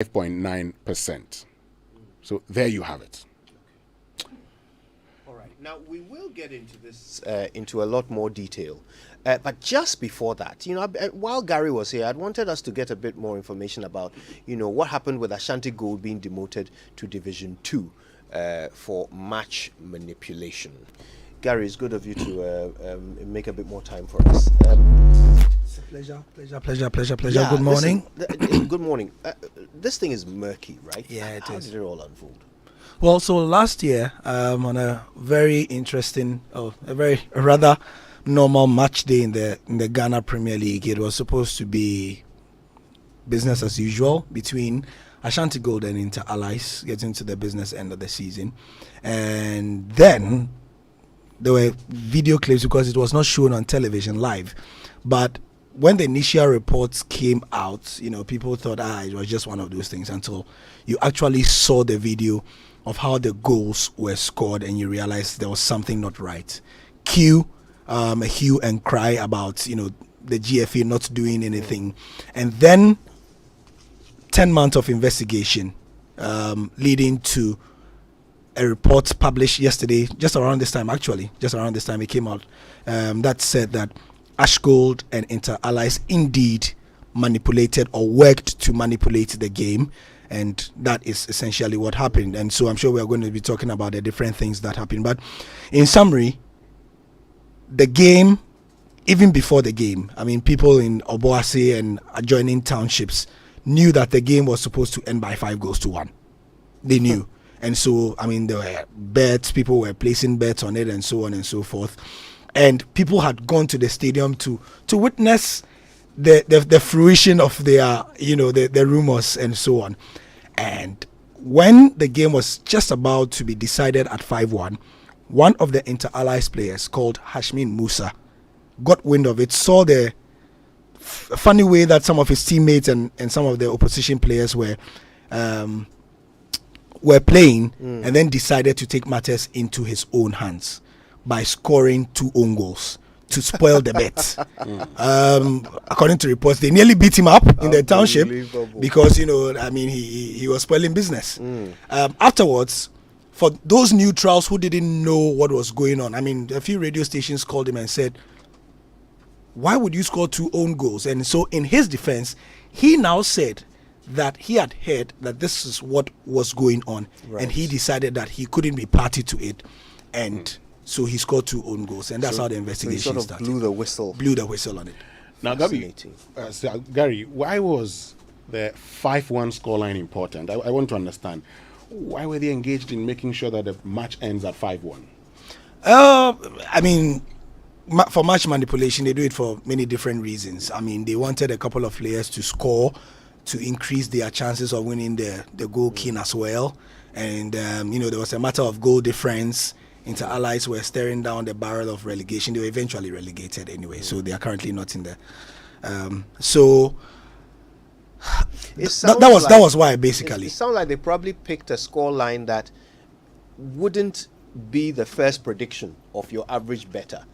5.9%. So there you have it. All right. Now we will get into this into a lot more detail, but just before that, while Gary was here, I'd wanted us to get a bit more information about, what happened with AshantiGold being demoted to Division 2 for match manipulation. Gary, it's good of you to make a bit more time for us. It's a pleasure. Yeah, Good morning. Good morning. This thing is murky, right? Yeah, it How is. did it all unfold? Well, so last year, on a very interesting, a rather normal match day in the Ghana Premier League, it was supposed to be business as usual between AshantiGold and Inter Allies, getting to the business end of the season, and then there were video clips because it was not shown on television live, but when the initial reports came out, people thought, it was just one of those things, until you actually saw the video of how the goals were scored and you realized there was something not right. A hue and cry about, the GFA not doing anything. And then 10 months of investigation, leading to a report published yesterday, just around this time it came out, that said that AshantiGold and Inter Allies indeed manipulated or worked to manipulate the game, and that is essentially what happened. And so I'm sure we are going to be talking about the different things that happened, but in summary, the game, even before the game, people in Obuasi and adjoining townships knew that the game was supposed to end by 5-1. They knew. And so, there were bets, people were placing bets on it and so on and so forth. And people had gone to the stadium to witness the fruition of their, the rumors and so on. And when the game was just about to be decided at 5-1, one of the Inter Allies players called Hashmin Musa got wind of it, saw the funny way that some of his teammates and some of the opposition players were playing, and then decided to take matters into his own hands by scoring 2 own goals to spoil the bet. According to reports, they nearly beat him up in the township because he was spoiling business. Afterwards, for those neutrals who didn't know what was going on, a few radio stations called him and said, "Why would you score 2 own goals?" And so, in his defense, he now said that he had heard that this is what was going on, right, and he decided that he couldn't be party to it, and so he scored 2 own goals, and that's how the investigation started. Blew the whistle on it. Now, Gary, why was the 5-1 scoreline important? I want to understand. Why were they engaged in making sure that the match ends at 5-1? For match manipulation, they do it for many different reasons. They wanted a couple of players to score to increase their chances of winning the goal king as well. And, there was a matter of goal difference. Inter Allies were staring down the barrel of relegation. They were eventually relegated anyway, so they are currently not in there. That was why, basically. It sounds like they probably picked a score line that wouldn't be the first prediction of your average bettor.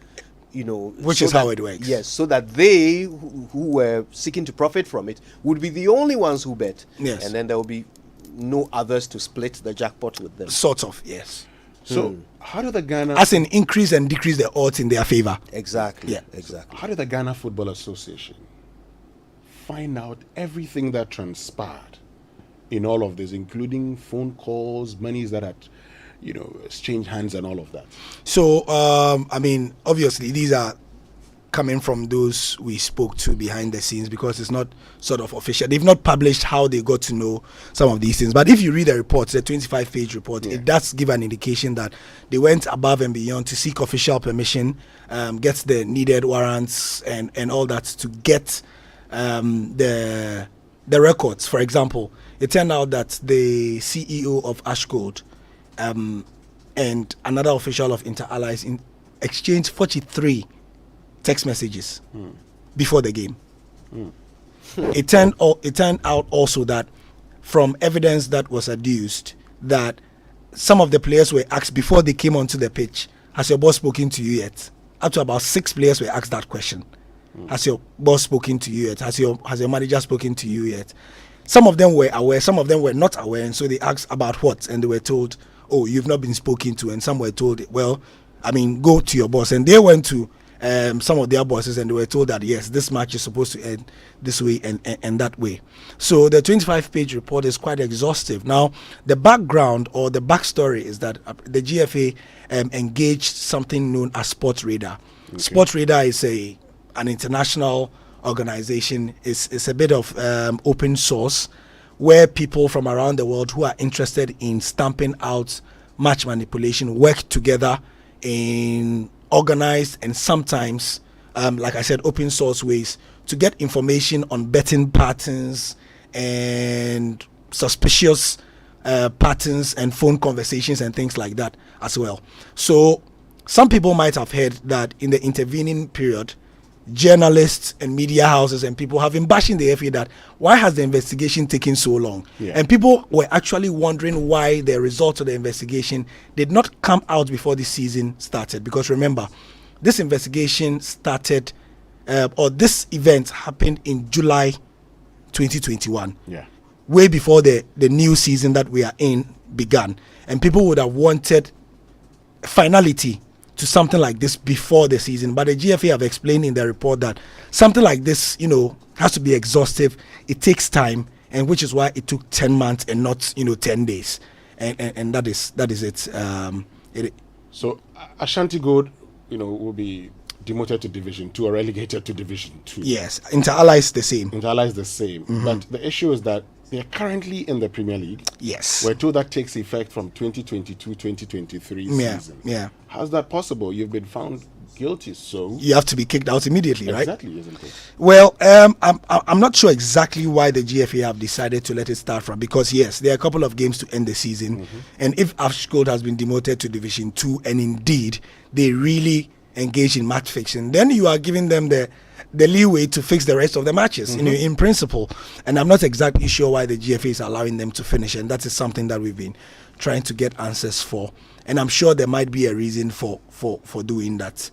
Which is how it works. Yes, so that they who were seeking to profit from it would be the only ones who bet. Yes. And then there will be no others to split the jackpot with them. Sort of, yes. So how do the Ghana... As in increase and decrease the odds in their favor. Exactly. Yeah. Exactly. How did the Ghana Football Association find out everything that transpired in all of this, including phone calls, monies that had, exchanged hands and all of that? So, obviously, these are coming from those we spoke to behind the scenes, because it's not sort of official. They've not published how they got to know some of these things. But if you read the report, the 25-page report, it does give an indication that they went above and beyond to seek official permission, get the needed warrants and all that to get the records. For example, it turned out that the CEO of AshantiGold and another official of Inter Allies exchanged 43 text messages before the game. It turned out also that from evidence that was adduced, that some of the players were asked before they came onto the pitch, "Has your boss spoken to you yet?" Up to about 6 players were asked that question. Has your boss spoken to you yet? Has your manager spoken to you yet? some of them were aware, some of them were not aware, and so they asked about what, and they were told, oh, you've not been spoken to, and some were told, well, I mean, go to your boss, and they went to some of their bosses, and they were told that yes, this match is supposed to end this way and that way. So the 25-page report is quite exhaustive. Now, the background or the backstory is that the GFA engaged something known as Sports Radar. Okay. Sports Radar is an international organization. It's a bit of open source, where people from around the world who are interested in stamping out match manipulation work together in organized and sometimes, like I said, open source ways to get information on betting patterns and suspicious patterns and phone conversations and things like that as well. So some people might have heard that in the intervening period, journalists and media houses and people have been bashing the FA that why has the investigation taken so long? Yeah. And people were actually wondering why the results of the investigation did not come out before the season started. Because remember, this investigation started, or this event happened in July 2021. Yeah. Way before the new season that we are in began. And people would have wanted finality to something like this before the season, but the GFA have explained in the report that something like this, has to be exhaustive. It takes time, and which is why it took 10 months and not 10 days, and that is it. So AshantiGold, will be demoted to Division 2 or relegated to Division 2. Yes, Inter-Allies the same. Inter-Allies the same, but the issue is that they are currently in the Premier League. Yes. We're told that takes effect from 2022-2023 season. Yeah. How's that possible? You've been found guilty, so you have to be kicked out immediately, right? Exactly, isn't it? Well, I'm not sure exactly why the GFA have decided to let it start from, because yes, there are a couple of games to end the season, and if AshantiGold has been demoted to Division 2, and indeed they really engage in match fixing, then you are giving them the leeway to fix the rest of the matches, in principle. And I'm not exactly sure why the GFA is allowing them to finish, and that is something that we've been trying to get answers for. And I'm sure there might be a reason for doing that.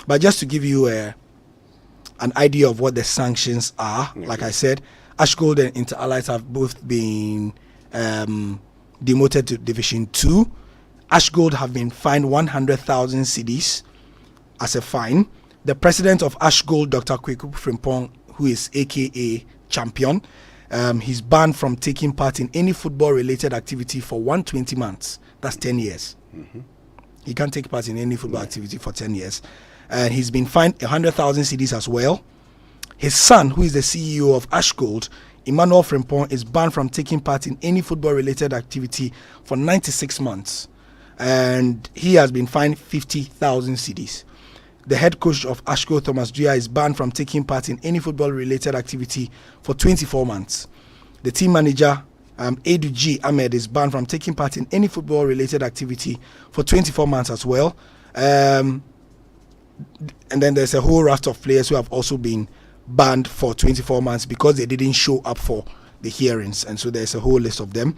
But just to give you an idea of what the sanctions are, like I said, AshantiGold and Inter-Allies have both been demoted to Division 2. AshantiGold have been fined 100,000 cedis as a fine. The president of AshantiGold, Dr. Kweku Frimpong, who is AKA Champion, he's banned from taking part in any football-related activity for 120 months. That's 10 years. He can't take part in any football activity for 10 years. And he's been fined 100,000 cedis as well. His son, who is the CEO of AshantiGold, Emmanuel Frimpong, is banned from taking part in any football-related activity for 96 months. And he has been fined 50,000 cedis. The head coach of AshantiGold, Thomas Drea, is banned from taking part in any football-related activity for 24 months. The team manager, Edu G. Ahmed, is banned from taking part in any football-related activity for 24 months as well. And then there's a whole raft of players who have also been banned for 24 months because they didn't show up for the hearings. And so there's a whole list of them.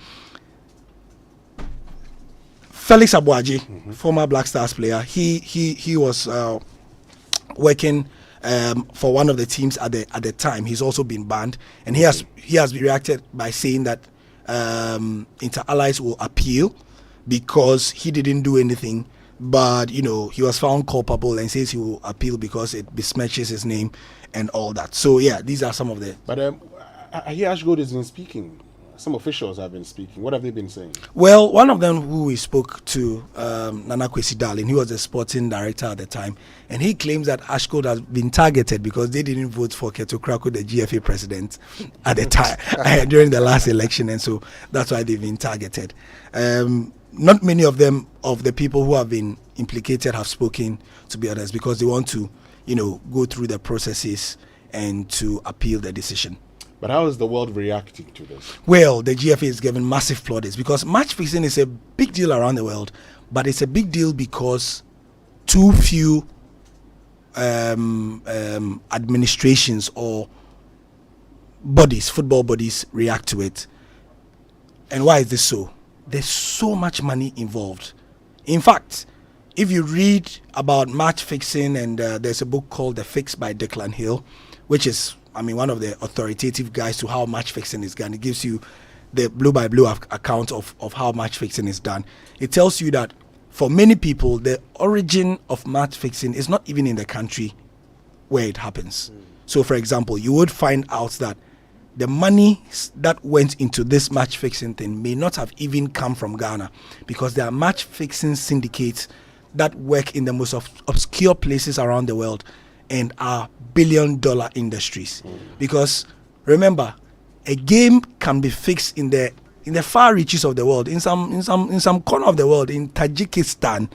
Felix Abuaji, former Black Stars player, he was working for one of the teams at the time. He's also been banned, and he has reacted by saying that Inter-Allies will appeal because he didn't do anything, but he was found culpable, and says he will appeal because it besmirches his name and all that. So yeah, these are some of the. But I hear AshantiGold has been speaking. Some officials have been speaking. What have they been saying? Well, one of them who we spoke to, Nana Kwesi Darling, he was the sporting director at the time, and he claims that AshantiGold has been targeted because they didn't vote for Keto Krakow, the GFA president, at the time during the last election, and so that's why they've been targeted. Not many of them, of the people who have been implicated, have spoken, to be honest, because they want to, go through the processes and to appeal the decision. But how is the world reacting to this? Well, the GFA is given massive plaudits because match fixing is a big deal around the world, but it's a big deal because too few administrations or bodies, football bodies, react to it. And why is this so? There's so much money involved. In fact, if you read about match fixing, and there's a book called The Fix by Declan Hill, which is one of the authoritative guides to how match fixing is done. It gives you the blue by blue account of how match fixing is done. It tells you that for many people, the origin of match fixing is not even in the country where it happens. So, for example, you would find out that the money that went into this match fixing thing may not have even come from Ghana, because there are match fixing syndicates that work in the most obscure places around the world and are billion-dollar industries. Because remember, a game can be fixed in the far reaches of the world, in some corner of the world, in Tajikistan,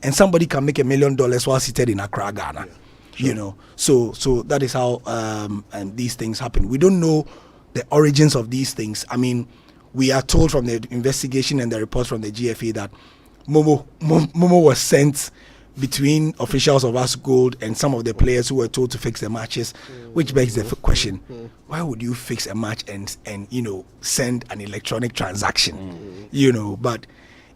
and somebody can make $1 million while seated in Accra, Ghana. Sure. So that is how and these things happen. We don't know the origins of these things. We are told from the investigation and the reports from the GFA that Momo was sent between officials of AshantiGold and some of the players who were told to fix the matches, which begs the question: why would you fix a match and send an electronic transaction? But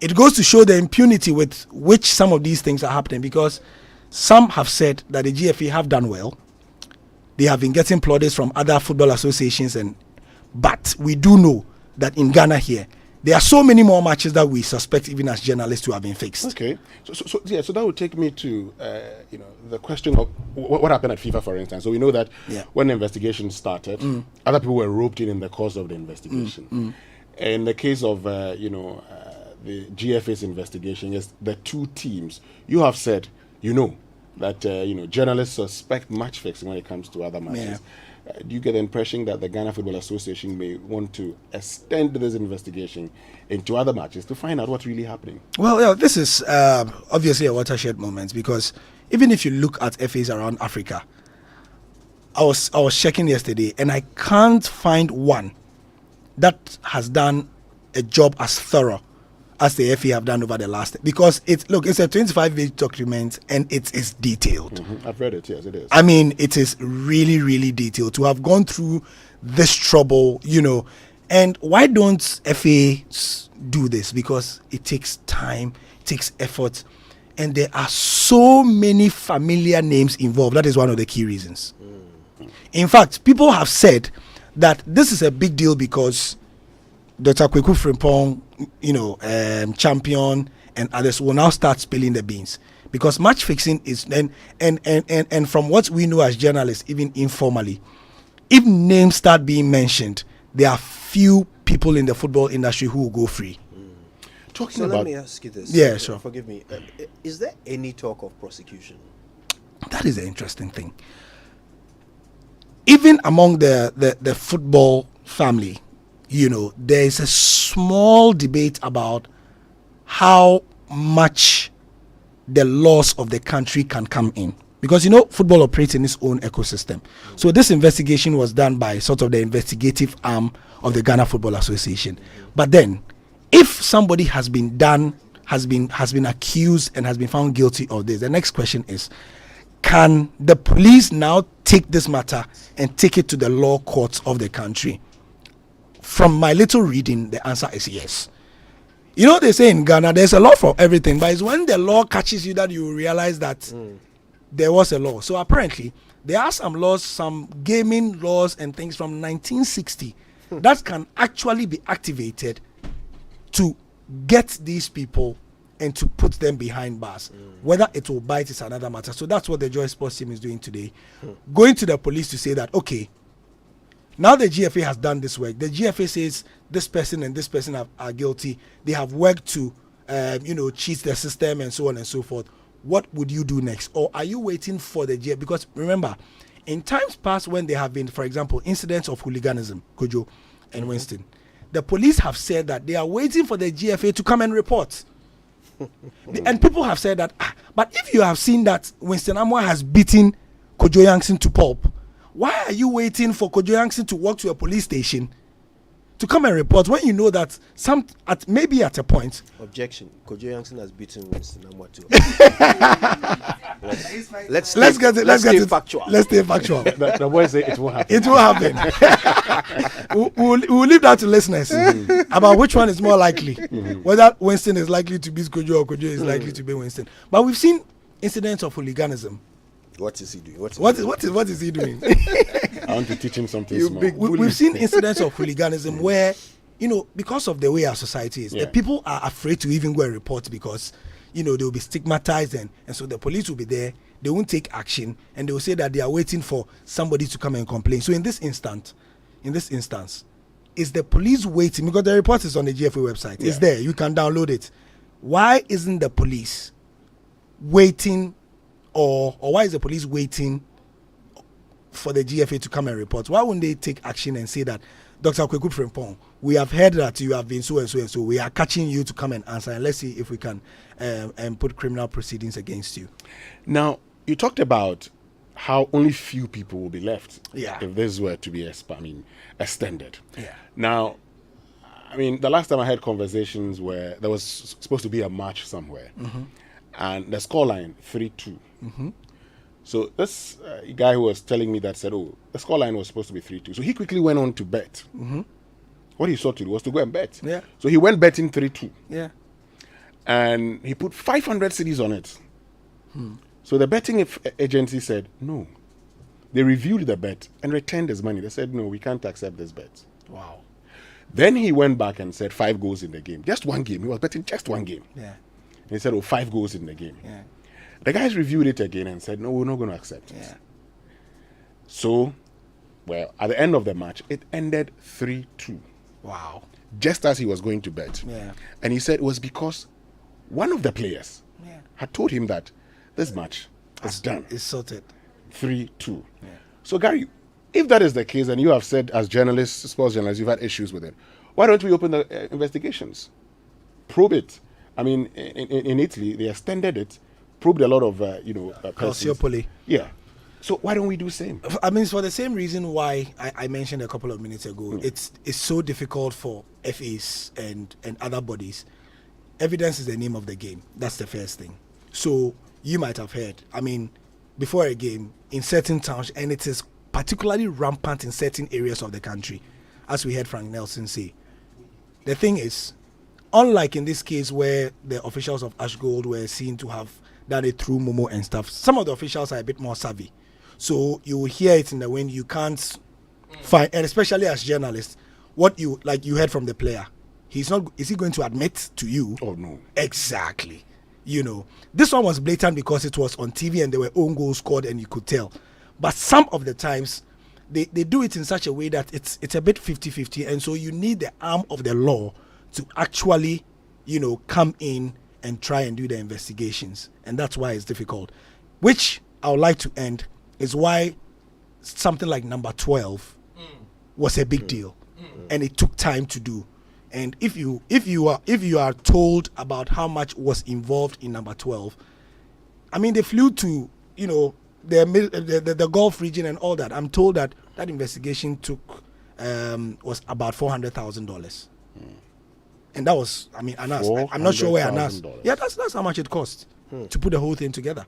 it goes to show the impunity with which some of these things are happening, because some have said that the GFA have done well. They have been getting plaudits from other football associations, but we do know that in Ghana here, there are so many more matches that we suspect, even as journalists, to have been fixed. Okay, so that would take me to the question of what happened at FIFA, for instance. So we know that when the investigation started, other people were roped in the course of the investigation. In the case of the GFA's investigation, yes, the two teams, you have said that journalists suspect match fixing when it comes to other matches. Do you get the impression that the Ghana Football Association may want to extend this investigation into other matches to find out what's really happening? Well, this is obviously a watershed moment, because even if you look at FAs around Africa, I was checking yesterday and I can't find one that has done a job as thorough as the FA have done over the last, because it's a 25-page document and it is detailed. I've read it. Yes, it is. It is really, really detailed to have gone through this trouble, And why don't FAs do this? Because it takes time, it takes effort, and there are so many familiar names involved. That is one of the key reasons. In fact, people have said that this is a big deal because Dr. Kweku Frimpong, Champion and others will now start spilling the beans, because match fixing is and from what we know as journalists, even informally, if names start being mentioned, there are few people in the football industry who will go free. Let me ask you this. Yeah, sure. Forgive me. Is there any talk of prosecution? That is the interesting thing. Even among the football family, there is a small debate about how much the laws of the country can come in, because football operates in its own ecosystem. So this investigation was done by sort of the investigative arm of the Ghana Football Association. But then, if somebody has been accused and has been found guilty of this, the next question is, can the police now take this matter and take it to the law courts of the country? From my little reading, the answer is yes. They say in Ghana, there's a law for everything, but it's when the law catches you that you realize that there was a law. So apparently, there are some laws, some gaming laws and things from 1960 that can actually be activated to get these people and to put them behind bars. Whether it will bite is another matter. So that's what the Joy Sports team is doing today. Going to the police to say that, okay, now the GFA has done this work. The GFA says this person and this person are guilty. They have worked to, cheat the system and so on and so forth. What would you do next? Or are you waiting for the GFA? Because remember, in times past when there have been, for example, incidents of hooliganism, Kojo and Winston, the police have said that they are waiting for the GFA to come and report. And people have said that, but if you have seen that Winston Amwa has beaten Kojo Yankson to pulp, why are you waiting for Kojo Yankson to walk to a police station to come and report when you know that maybe at a point? Objection. Kojo Yankson has beaten Winston Amwa too. Let's stay factual. Let's stay factual. The boys say it won't happen. It will happen. we'll leave that to listeners about which one is more likely, whether Winston is likely to beat Kojo or Kojo is likely to beat Winston. But we've seen incidents of hooliganism What is he doing? What is he doing? I want to teach him something You small. big We've seen incidents of hooliganism where, because of the way our society is, Yeah. the people are afraid to even go and report because, they will be stigmatized and so the police will be there. They won't take action and they will say that they are waiting for somebody to come and complain. So in this instance, is the police waiting? Because the report is on the GFA website. It's Yeah. there. You can download it. Why isn't the police waiting or why is the police waiting for the GFA to come and report? Why wouldn't they take action and say that, Dr. Kweku Frimpong, we have heard that you have been so and so and so. We are catching you to come and answer, and let's see if we can and put criminal proceedings against you. Now, you talked about how only few people will be left Yeah. if this were to be extended. Yeah. Now, the last time I had conversations where there was supposed to be a match somewhere, and the scoreline 3-2. So this guy who was telling me that said, "Oh, the scoreline was supposed to be 3-2." So he quickly went on to bet. What he sought to do was to go and bet. Yeah. So he went betting 3-2, Yeah. and he put 500 cedis on it. So the betting agency said no. They reviewed the bet and returned his money. They said, "No, we can't accept this bet." Wow. Then he went back and said 5 goals in the game. Just one game. He was betting just one game. Yeah. And he said, 5 goals in the game. Yeah. The guys reviewed it again and said, "No, we're not going to accept it." Yeah. So, at the end of the match, it ended 3-2. Wow. Just as he was going to bet. Yeah. And he said it was because one of the players Yeah. had told him that this match is done. It's sorted. 3-2. Yeah. So, Gary, if that is the case, and you have said as journalists, sports journalists, you've had issues with it, why don't we open the investigations? Probe it. In Italy, they extended it, probed a lot of, persons. Calciopoli. Yeah. So why don't we do same? It's for the same reason why I mentioned a couple of minutes ago. It's so difficult for FAs and other bodies. Evidence is the name of the game. That's the first thing. So you might have heard, before a game in certain towns, and it is particularly rampant in certain areas of the country, as we heard Frank Nelson say. The thing is, unlike in this case where the officials of AshantiGold were seen to have done it through Momo and stuff, some of the officials are a bit more savvy. So you will hear it in the wind. You can't find, and especially as journalists, what you heard from the player. Is he going to admit to you? Oh no. Exactly. This one was blatant because it was on TV and there were own goals scored and you could tell. But some of the times they do it in such a way that it's a bit 50-50, and so you need the arm of the law to actually, come in and try and do the investigations. And that's why it's difficult. Which I would like to end is why something like number 12 was a big deal, and it took time to do. And if you are told about how much was involved in number 12, they flew to the Gulf region and all that. I'm told that investigation took was about $400,000, and that was Anas. I'm not sure where Anas. Yeah, that's how much it cost to put the whole thing together.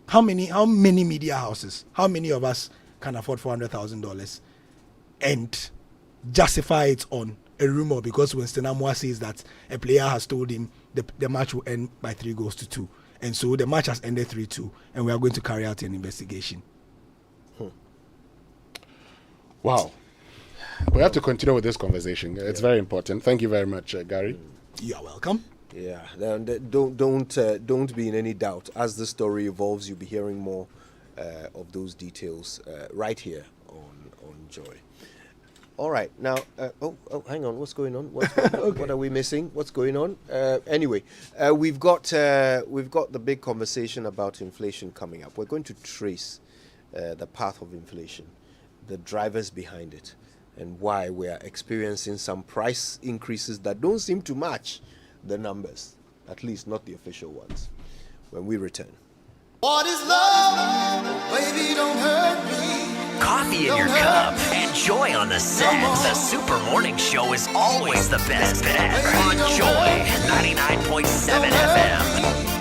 How many media houses? How many of us can afford $400,000 and justify it on a rumor because Winston Amwa says that a player has told him the match will end by 3-2, and so the match has ended 3-2, and we are going to carry out an investigation. Wow. We have to continue with this conversation. It's very important. Thank you very much, Gary. You are welcome. Yeah, don't be in any doubt. As the story evolves, you'll be hearing more of those details right here on Joy. All right, now, hang on, what's going on? Okay. What are we missing? What's going on? Anyway, we've got the big conversation about inflation coming up. We're going to trace the path of inflation, the drivers behind it, and why we are experiencing some price increases that don't seem to match the numbers, at least not the official ones, when we return. What is love? Baby, don't hurt me. Coffee in your cup and Joy on the set. The Super Morning Show is always the best bet on Joy 99.7 FM.